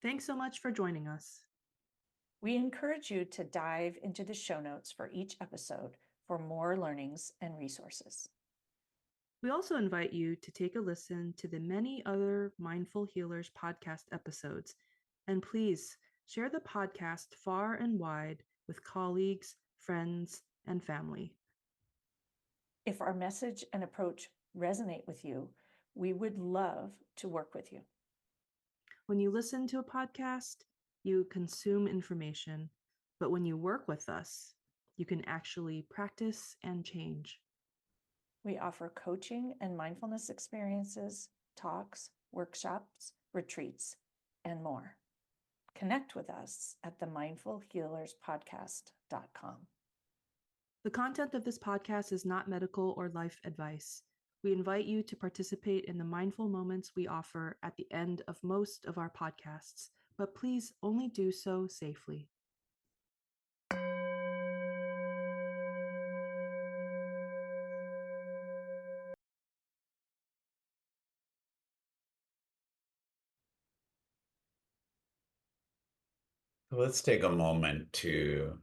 Thanks so much for joining us. We encourage you to dive into the show notes for each episode for more learnings and resources. We also invite you to take a listen to the many other Mindful Healers podcast episodes, and please share the podcast far and wide with colleagues, friends, and family. If our message and approach resonate with you, we would love to work with you. When you listen to a podcast, you consume information, but when you work with us, you can actually practice and change. We offer coaching and mindfulness experiences, talks, workshops, retreats, and more. Connect with us at themindfulhealerspodcast.com. The content of this podcast is not medical or life advice. We invite you to participate in the mindful moments we offer at the end of most of our podcasts, but please only do so safely. Let's take a moment to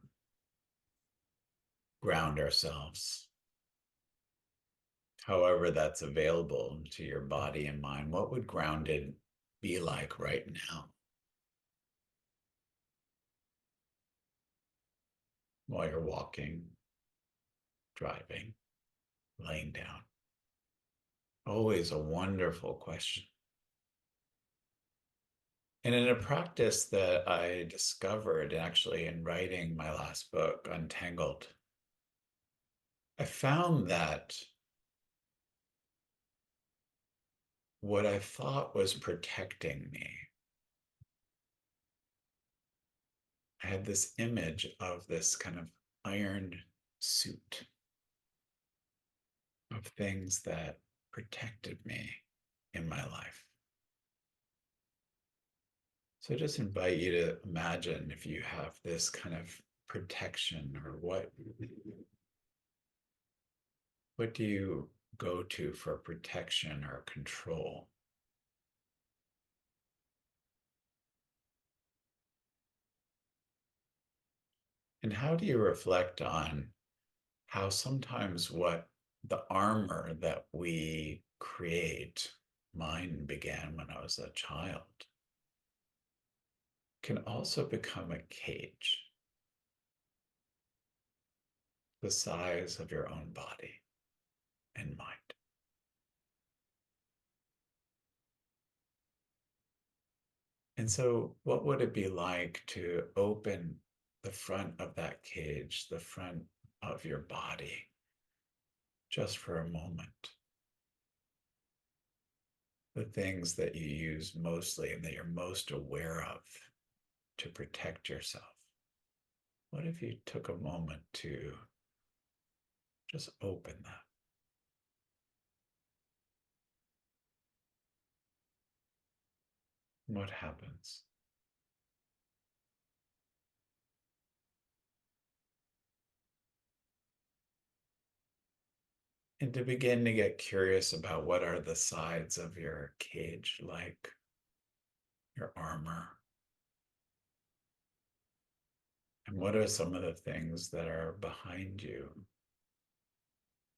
ground ourselves. However, that's available to your body and mind. What would grounded be like right now? While you're walking, driving, laying down. Always a wonderful question. And in a practice that I discovered actually in writing my last book, Untangled, I found that what I thought was protecting me, I had this image of this kind of iron suit of things that protected me in my life. So I just invite you to imagine if you have this kind of protection, or what do you go to for protection or control? And how do you reflect on how sometimes what the armor that we create, mine began when I was a child, can also become a cage the size of your own body and mind. And so, what would it be like to open the front of that cage, the front of your body, just for a moment? The things that you use mostly and that you're most aware of to protect yourself. What if you took a moment to just open that? What happens? And to begin to get curious about what are the sides of your cage like, your armor. And what are some of the things that are behind you,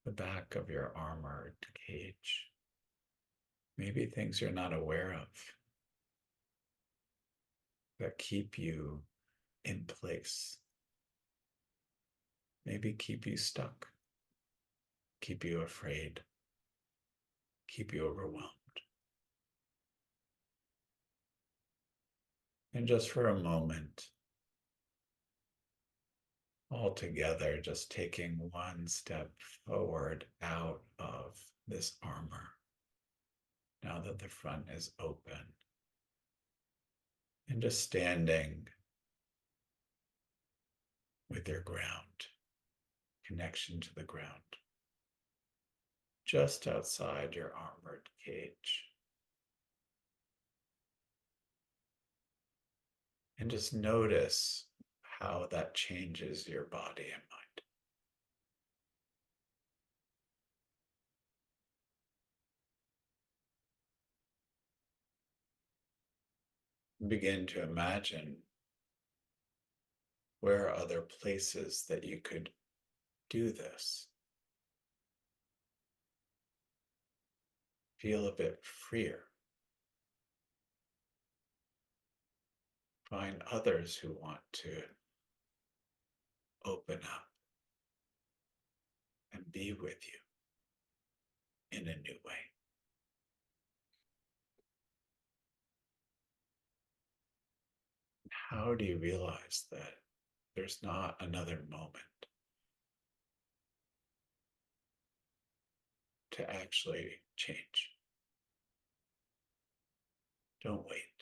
the back of your armored cage? Maybe things you're not aware of that keep you in place. Maybe keep you stuck, keep you afraid, keep you overwhelmed. And just for a moment, all together, just taking one step forward out of this armor, now that the front is open, and just standing with your ground, connection to the ground, just outside your armored cage. And just notice how that changes your body and mind. Begin to imagine where are other places that you could do this. Feel a bit freer. Find others who want to open up and be with you in a new way. How do you realize that there's not another moment to actually change? Don't wait.